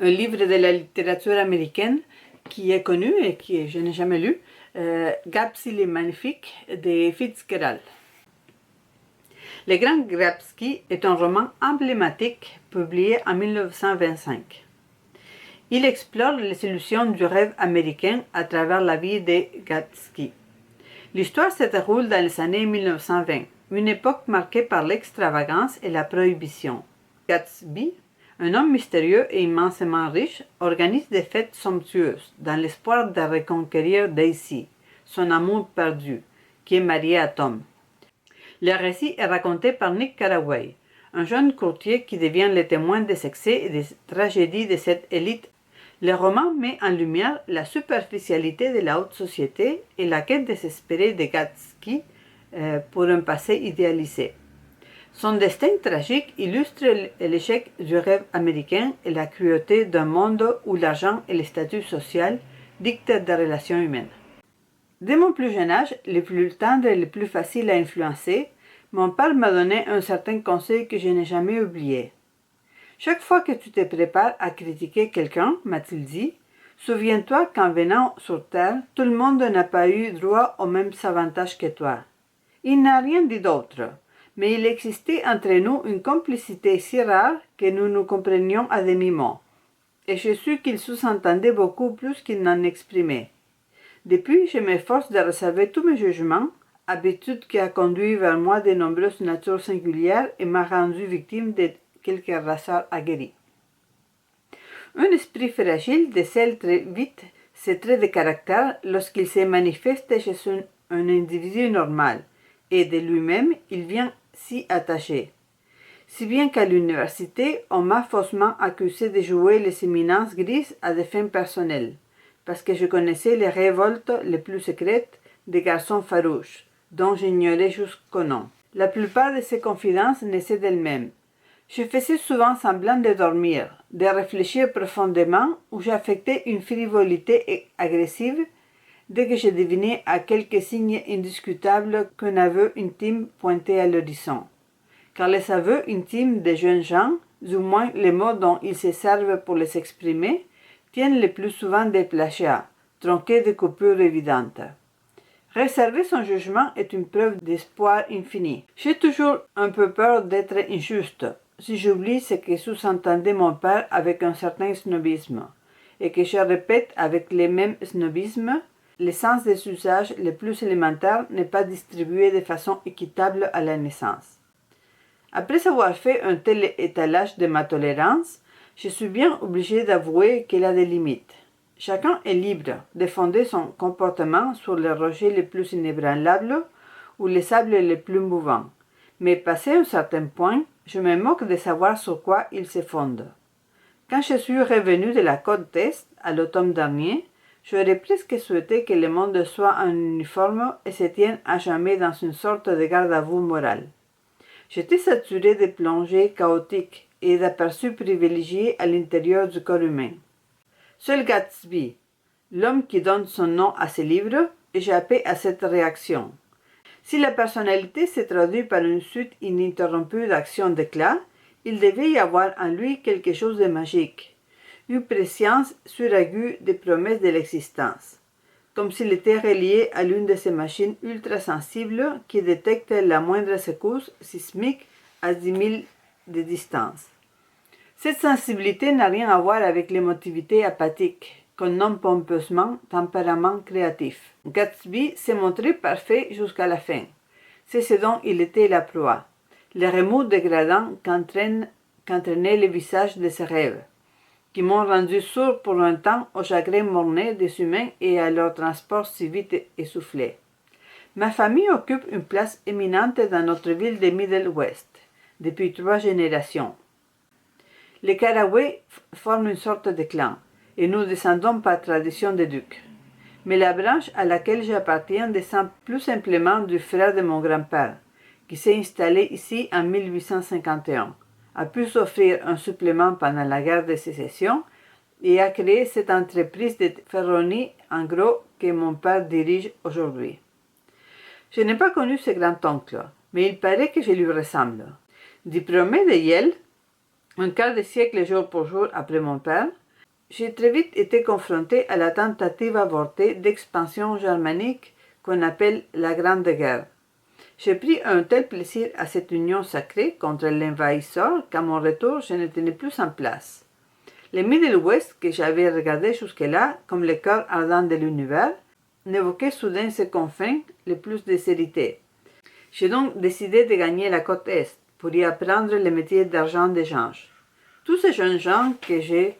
un livre de la littérature américaine qui est connu et que je n'ai jamais lu, Gatsby le Magnifique de Fitzgerald. Le Grand Gatsby est un roman emblématique publié en 1925. Il explore les illusions du rêve américain à travers la vie de Gatsby. L'histoire se déroule dans les années 1920, une époque marquée par l'extravagance et la prohibition. Gatsby, un homme mystérieux et immensément riche, organise des fêtes somptueuses dans l'espoir de reconquérir Daisy, son amour perdu, qui est mariée à Tom. Le récit est raconté par Nick Carraway, un jeune courtier qui devient le témoin des excès et des tragédies de cette élite. Le roman met en lumière la superficialité de la haute société et la quête désespérée de Gatsby pour un passé idéalisé. Son destin tragique illustre l'échec du rêve américain et la cruauté d'un monde où l'argent et le statut social dictent des relations humaines. Dès mon plus jeune âge, le plus tendre et le plus facile à influencer, mon père m'a donné un certain conseil que je n'ai jamais oublié. Chaque fois que tu te prépares à critiquer quelqu'un, m'a-t-il dit, souviens-toi qu'en venant sur Terre, tout le monde n'a pas eu droit aux mêmes avantages que toi. Il n'a rien dit d'autre, mais il existait entre nous une complicité si rare que nous nous comprenions à demi-mot, et je suis qu'il sous-entendait beaucoup plus qu'il n'en exprimait. Depuis, je m'efforce de réserver tous mes jugements, habitude qui a conduit vers moi de nombreuses natures singulières et m'a rendu victime de quelques rasseurs aguerris. Un esprit fragile décèle très vite ses traits de caractère lorsqu'il se manifeste chez un individu normal, et de lui-même il vient s'y attacher. Si bien qu'à l'université, on m'a faussement accusé de jouer les éminences grises à des fins personnelles, parce que je connaissais les révoltes les plus secrètes des garçons farouches, dont j'ignorais jusqu'au nom. La plupart de ces confidences naissaient d'elles-mêmes. Je faisais souvent semblant de dormir, de réfléchir profondément, ou j'affectais une frivolité agressive dès que je devinais à quelques signes indiscutables qu'un aveu intime pointait à l'horizon. Car les aveux intimes des jeunes gens, du moins les mots dont ils se servent pour les exprimer, tiennent le plus souvent des plagiats, tronqués de coupures évidentes. Réserver son jugement est une preuve d'espoir infini. J'ai toujours un peu peur d'être injuste, si j'oublie ce que sous-entendait mon père avec un certain snobisme, et que je répète avec le même snobisme, l'essence des usages les plus élémentaires n'est pas distribuée de façon équitable à la naissance. Après avoir fait un tel étalage de ma tolérance, je suis bien obligé d'avouer qu'elle a des limites. Chacun est libre de fonder son comportement sur les rochers les plus inébranlables ou les sables les plus mouvants, mais passé un certain point, je me moque de savoir sur quoi il se fonde. Quand je suis revenu de la côte Est à l'automne dernier, j'aurais presque souhaité que le monde soit en uniforme et se tienne à jamais dans une sorte de garde-à-vous moral. J'étais saturé de plongées chaotiques et d'aperçus privilégiés à l'intérieur du corps humain. Seul Gatsby, l'homme qui donne son nom à ses livres, échappait à cette réaction. Si la personnalité se traduit par une suite ininterrompue d'actions d'éclat, il devait y avoir en lui quelque chose de magique, une préscience suraiguë des promesses de l'existence, comme s'il était relié à l'une de ces machines ultra-sensibles qui détectent la moindre secousse sismique à 10 000 de distance. Cette sensibilité n'a rien à voir avec l'émotivité apathique, qu'on nomme pompeusement tempérament créatif. Gatsby s'est montré parfait jusqu'à la fin. C'est ce dont il était la proie. Les remous dégradants qu'entraînaient les visages de ses rêves, qui m'ont rendu sourd pour un temps au chagrin morné des humains et à leur transport si vite essoufflé. Ma famille occupe une place éminente dans notre ville de Middle West, depuis 3 générations. Les Carraway forment une sorte de clan, et nous descendons par tradition de ducs. Mais la branche à laquelle j'appartiens descend plus simplement du frère de mon grand-père, qui s'est installé ici en 1851, a pu s'offrir un supplément pendant la guerre de sécession et a créé cette entreprise de ferronnerie en gros que mon père dirige aujourd'hui. Je n'ai pas connu ce grand-oncle, mais il paraît que je lui ressemble. Diplômé de Yale, un quart de siècle jour pour jour après mon père, J'ai très vite été confronté à la tentative avortée d'expansion germanique qu'on appelle la Grande Guerre. J'ai pris un tel plaisir à cette union sacrée contre l'envahisseur qu'à mon retour, je ne tenais plus en place. Le Middle West, que j'avais regardé jusque-là comme le cœur ardent de l'univers, n'évoquait soudain ses confins le plus déshérités. J'ai donc décidé de gagner la côte Est pour y apprendre le métier d'agent d'échange. Tous ces jeunes gens que je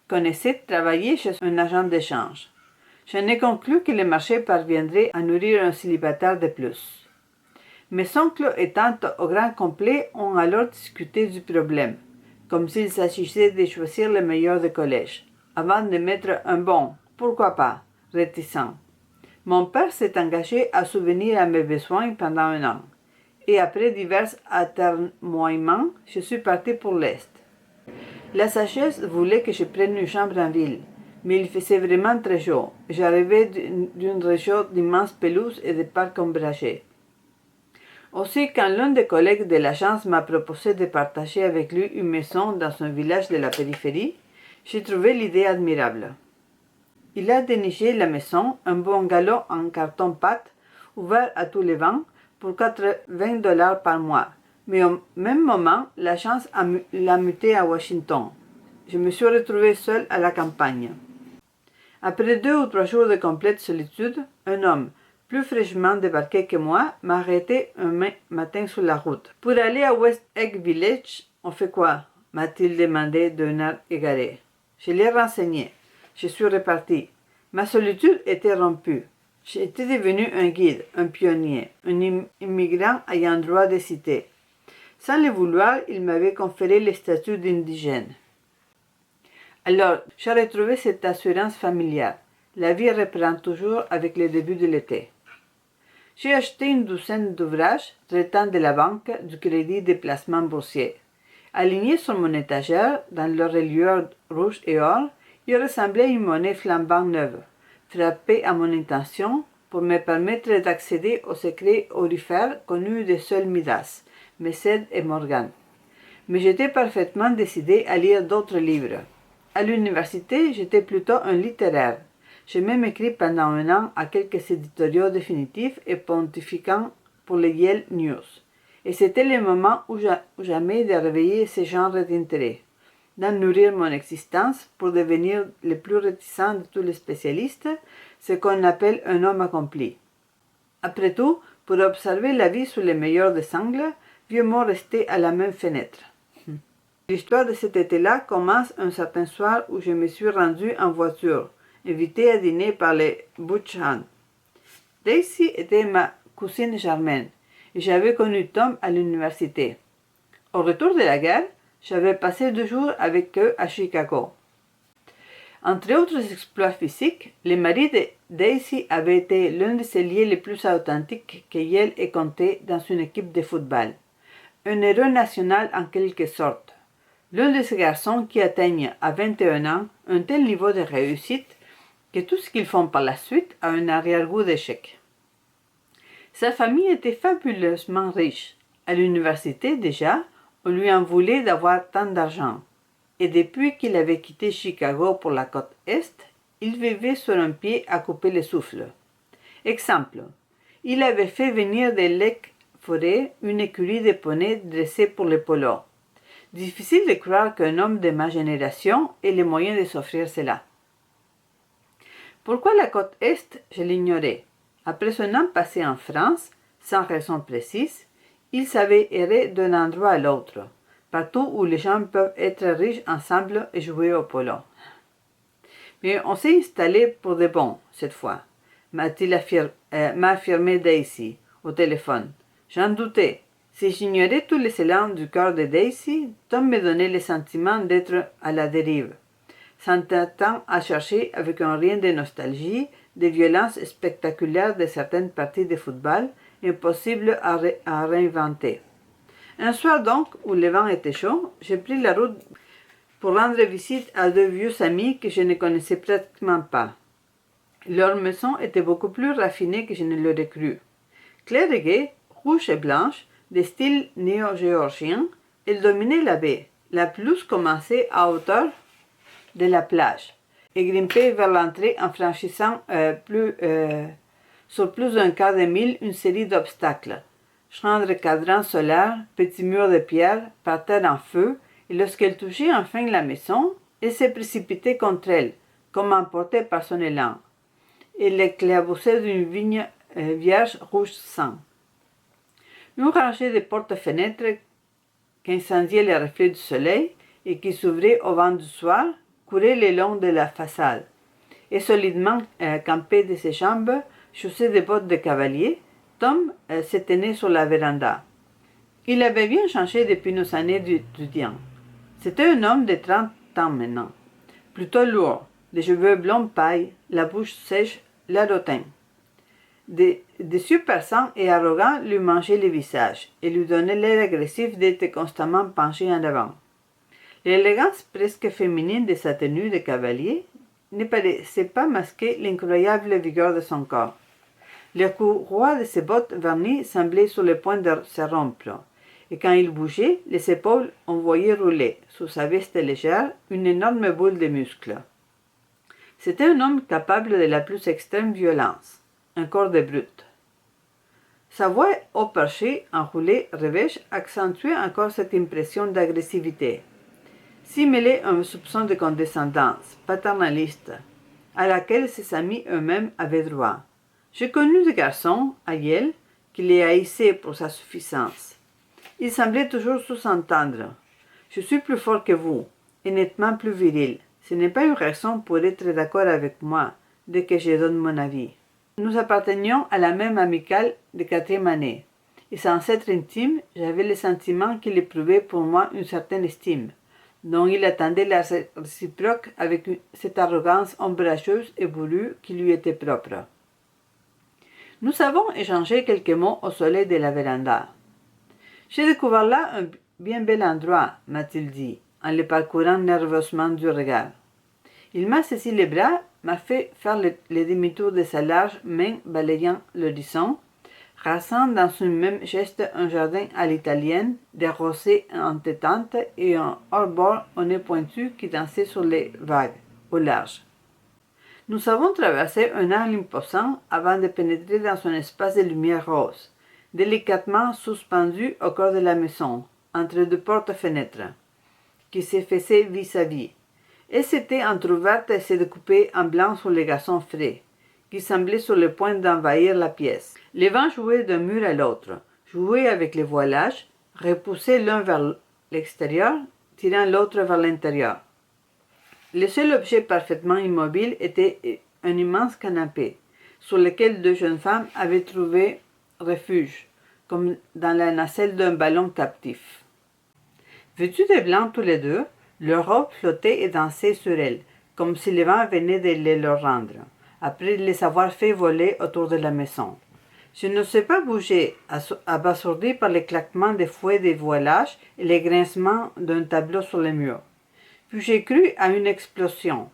connaissais travaillaient chez un agent d'échange. J'en ai conclu que le marché parviendrait à nourrir un célibataire de plus. Mes oncles et tantes au grand complet ont alors discuté du problème, comme s'il s'agissait de choisir le meilleur des collèges, avant de mettre un bon, pourquoi pas, réticent. Mon père s'est engagé à subvenir à mes besoins pendant un an, et après divers atermoiements, je suis parti pour l'Est. La sagesse voulait que je prenne une chambre en ville, mais il faisait vraiment très chaud. J'arrivais d'une région d'immenses pelouses et de parcs ombragés. Aussi, quand l'un des collègues de l'agence m'a proposé de partager avec lui une maison dans un village de la périphérie, j'ai trouvé l'idée admirable. Il a déneigé la maison, un bungalow en carton-pâte, ouvert à tous les vents, pour $80 par mois. Mais au même moment, l'agence l'a muté à Washington. Je me suis retrouvé seul à la campagne. Après 2 ou 3 jours de complète solitude, un homme, plus fraîchement débarqué que moi, m'a arrêté un matin sur la route. Pour aller à West Egg Village, on fait quoi? M'a-t-il demandé d'un air égaré. Je l'ai renseigné. Je suis reparti. Ma solitude était rompue. J'étais devenu un guide, un pionnier, un immigrant ayant droit de citer. Sans le vouloir, il m'avait conféré le statut d'indigène. Alors, j'ai retrouvé cette assurance familiale. La vie reprend toujours avec le début de l'été. J'ai acheté une douzaine d'ouvrages traitant de la banque, du crédit des placements boursiers. Alignés sur mon étagère, dans leur reliure rouge et or, ils ressemblaient à une monnaie flambant neuve, frappée à mon intention pour me permettre d'accéder aux secrets aurifères connus de seuls Midas, Mécède et Morgan. Mais j'étais parfaitement décidé à lire d'autres livres. À l'université, j'étais plutôt un littéraire. J'ai même écrit pendant un an à quelques éditoriaux définitifs et pontifiquants pour les Yale News. Et c'était le moment où jamais de réveiller ce genre d'intérêt, d'en nourrir mon existence pour devenir le plus réticent de tous les spécialistes, ce qu'on appelle un homme accompli. Après tout, pour observer la vie sous les meilleurs des angles, vieux mot resté à la même fenêtre. L'histoire de cet été-là commence un certain soir où je me suis rendu en voiture, invité à dîner par les Butchhan. Daisy était ma cousine germaine et j'avais connu Tom à l'université. Au retour de la guerre, j'avais passé 2 jours avec eux à Chicago. Entre autres exploits physiques, le mari de Daisy avait été l'un des ailiers les plus authentiques que Yale ait compté dans une équipe de football. Un héros national en quelque sorte. L'un de ces garçons qui atteignent à 21 ans un tel niveau de réussite que tout ce qu'ils font par la suite a un arrière-goût d'échec. Sa famille était fabuleusement riche. À l'université déjà, on lui en voulait d'avoir tant d'argent. Et depuis qu'il avait quitté Chicago pour la côte Est, il vivait sur un pied à couper le souffle. Exemple, il avait fait venir de Lake Forest une écurie de poneys dressés pour le polo. Difficile de croire qu'un homme de ma génération ait les moyens de s'offrir cela. Pourquoi la côte Est, je l'ignorais. Après son an passé en France, sans raison précise, il savait errer d'un endroit à l'autre, partout où les gens peuvent être riches ensemble et jouer au polo. Mais on s'est installé pour de bon, cette fois, m'a affirmé Daisy au téléphone. J'en doutais. Si j'ignorais tous les élans du cœur de Daisy, Tom me donnait le sentiment d'être à la dérive, s'entêtant à chercher avec un rien de nostalgie des violences spectaculaires de certaines parties de football impossibles à réinventer. Un soir donc, où le vent était chaud, j'ai pris la route pour rendre visite à 2 vieux amis que je ne connaissais pratiquement pas. Leur maison était beaucoup plus raffinée que je ne l'aurais cru. Claire et gaie, rouge et blanche, de style néo-géorgien, elle dominait la baie. La pelouse commençait à hauteur de la plage et grimper vers l'entrée en franchissant sur plus d'un quart de mille une série d'obstacles. Chantres cadrans solaires, petits murs de pierre, parterre en feu, et lorsqu'elle touchait enfin la maison, elle se précipitait contre elle, comme emportée par son élan. Elle l'éclaboussait d'une vigne vierge rouge sang. Une rangée de portes-fenêtres qu'incendiaient les reflets du soleil et qui s'ouvraient au vent du soir courait le long de la façade. Et solidement campé de ses jambes, chaussé de bottes de cavalier, Tom se tenait sur la véranda. Il avait bien changé depuis nos années d'étudiant. C'était un homme de 30 ans maintenant, plutôt lourd, des cheveux blonds paille, la bouche sèche, l'air hautain. Des yeux perçants et arrogants lui mangeaient le visage et lui donnaient l'air agressif d'être constamment penché en avant. L'élégance presque féminine de sa tenue de cavalier ne paraissait pas masquer l'incroyable vigueur de son corps. Le courroie de ses bottes vernies semblait sur le point de se rompre, et quand il bougeait, les épaules on voyait rouler, sous sa veste légère, une énorme boule de muscles. C'était un homme capable de la plus extrême violence, un corps de brute. Sa voix haut perché, enroulée, revêche, accentuait encore cette impression d'agressivité. S'y mêlait un soupçon de condescendance, paternaliste, à laquelle ses amis eux-mêmes avaient droit. J'ai connu des garçons, à Yale, qui les haïssaient pour sa suffisance. Il semblait toujours sous-entendre. Je suis plus fort que vous, et nettement plus viril. Ce n'est pas une raison pour être d'accord avec moi, dès que je donne mon avis. Nous appartenions à la même amicale de 4e année, et sans être intime, j'avais le sentiment qu'il éprouvait pour moi une certaine estime, dont il attendait la réciproque avec cette arrogance ombrageuse et voulue qui lui était propre. Nous avons échangé quelques mots au soleil de la véranda. J'ai découvert là un bien bel endroit, m'a-t-il dit, en le parcourant nerveusement du regard. Il m'a saisi les bras, m'a fait faire le demi-tour de sa large main balayant l'horizon, rasant dans un même geste un jardin à l'italienne, des rosées entêtantes et un hors-bord au nez pointu qui dansait sur les vagues, au large. Nous avons traversé un angle imposant avant de pénétrer dans un espace de lumière rose, délicatement suspendu au corps de la maison, entre deux portes-fenêtres, qui se faisaient vis-à-vis. Elles s'étaient entr'ouvertes et se découpaient en blanc sur les gazons frais, qui semblaient sur le point d'envahir la pièce. Les vents jouaient d'un mur à l'autre, jouaient avec les voilages, repoussaient l'un vers l'extérieur, tirant l'autre vers l'intérieur. Le seul objet parfaitement immobile était un immense canapé, sur lequel deux jeunes femmes avaient trouvé refuge, comme dans la nacelle d'un ballon captif. Vêtus de blanc tous les deux, leurs robes flottaient et dansaient sur elles, comme si le vent venait de les leur rendre, après les avoir fait voler autour de la maison. Je n'osais pas bouger, abasourdi par les claquements des fouets des voilages et les grincements d'un tableau sur le mur. Puis j'ai cru à une explosion.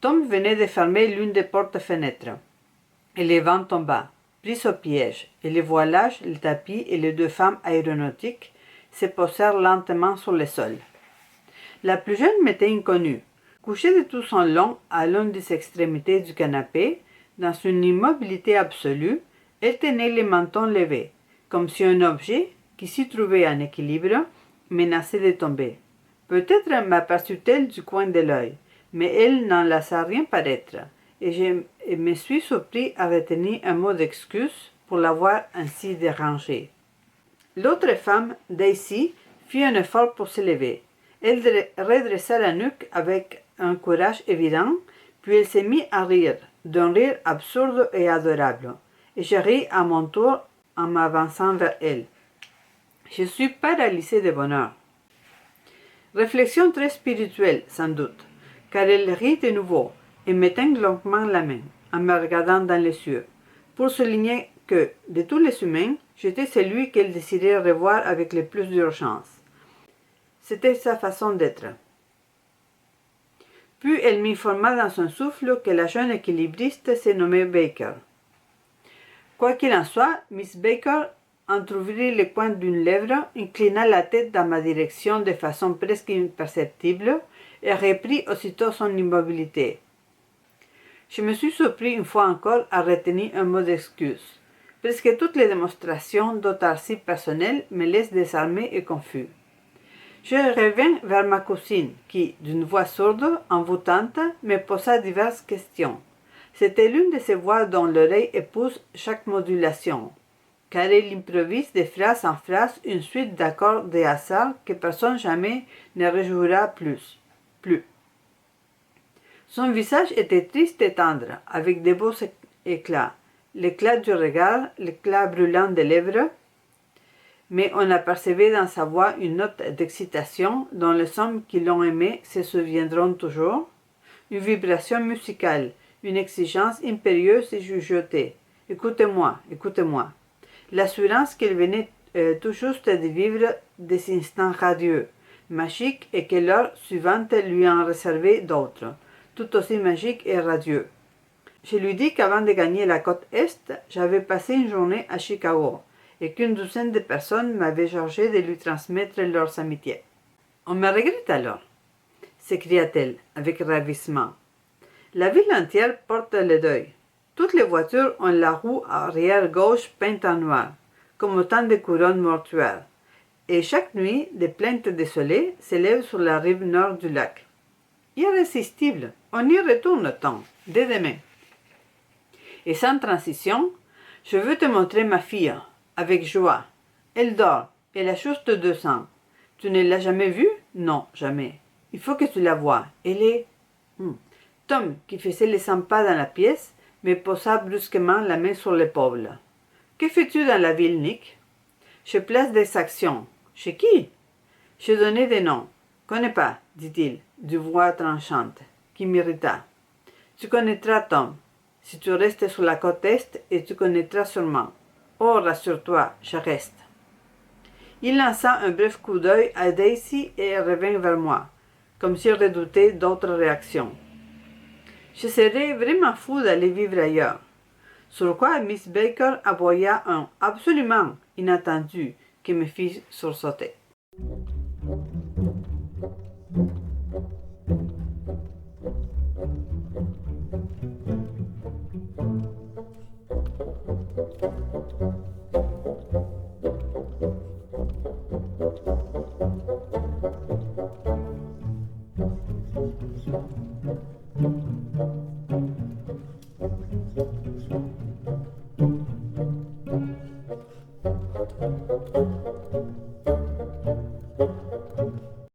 Tom venait de fermer l'une des portes-fenêtres, et le vent tomba, pris au piège, et les voilages, le tapis et les deux femmes aéronautiques se posèrent lentement sur le sol. La plus jeune m'était inconnue. Couchée de tout son long à l'une des extrémités du canapé, dans une immobilité absolue, elle tenait le menton levé, comme si un objet, qui s'y trouvait en équilibre, menaçait de tomber. Peut-être m'aperçut-elle du coin de l'œil, mais elle n'en laissa rien paraître, et je me suis surpris à retenir un mot d'excuse pour l'avoir ainsi dérangée. L'autre femme, Daisy, fit un effort pour se lever. Elle redressa la nuque avec un courage évident, puis elle se mit à rire, d'un rire absurde et adorable, et je ris à mon tour en m'avançant vers elle. Je suis paralysé de bonheur. Réflexion très spirituelle, sans doute, car elle rit de nouveau et me tint longuement la main, en me regardant dans les yeux, pour souligner que, de tous les humains, j'étais celui qu'elle désirait revoir avec le plus d'urgence. C'était sa façon d'être. Puis elle m'informa dans un souffle que la jeune équilibriste se nommait Baker. Quoi qu'il en soit, Miss Baker entr'ouvrit le coin d'une lèvre, inclina la tête dans ma direction de façon presque imperceptible et reprit aussitôt son immobilité. Je me suis surpris une fois encore à retenir un mot d'excuse. Presque toutes les démonstrations d'autarcie personnelle me laissent désarmé et confus. Je revins vers ma cousine qui, d'une voix sourde, envoûtante, me posa diverses questions. C'était l'une de ces voix dont l'oreille épouse chaque modulation, car elle improvise de phrase en phrase une suite d'accords de hasard que personne jamais ne rejouera plus. Son visage était triste et tendre, avec de beaux éclats, l'éclat du regard, l'éclat brûlant des lèvres, mais on apercevait dans sa voix une note d'excitation dont les hommes qui l'ont aimée se souviendront toujours, une vibration musicale, une exigence impérieuse et chuchotée. Écoutez-moi, écoutez-moi. L'assurance qu'elle venait tout juste de vivre des instants radieux, magiques, et que l'heure suivante lui en réservait d'autres, tout aussi magiques et radieux. Je lui dis qu'avant de gagner la côte Est, j'avais passé une journée à Chicago, et qu'une douzaine de personnes m'avaient chargé de lui transmettre leurs amitiés. On me regrette alors, s'écria-t-elle avec ravissement. La ville entière porte le deuil. Toutes les voitures ont la roue arrière gauche peinte en noir, comme autant de couronnes mortuaires, et chaque nuit, des plaintes désolées s'élèvent sur la rive nord du lac. Irrésistible, on y retourne, Tom, dès demain. Et sans transition, je veux te montrer ma fille, avec joie. Elle dort, elle a juste 2 ans. Tu ne l'as jamais vue? Non, jamais. Il faut que tu la voies. Elle est... Tom, qui faisait les 100 pas dans la pièce, me posa brusquement la main sur l'épaule. Que fais-tu dans la ville, Nick? Je place des actions. Chez qui? Je donnai des noms. Connais pas, dit-il, d'une voix tranchante, qui m'irrita. Tu connaîtras, Tom. Si tu restes sur la côte Est, et tu connaîtras sûrement. Oh, rassure-toi, je reste. Il lança un bref coup d'œil à Daisy et revint vers moi, comme s'il redoutait d'autres réactions. Je serais vraiment fou d'aller vivre ailleurs. Sur quoi Miss Baker aboya un « absolument » inattendu qui me fit sursauter.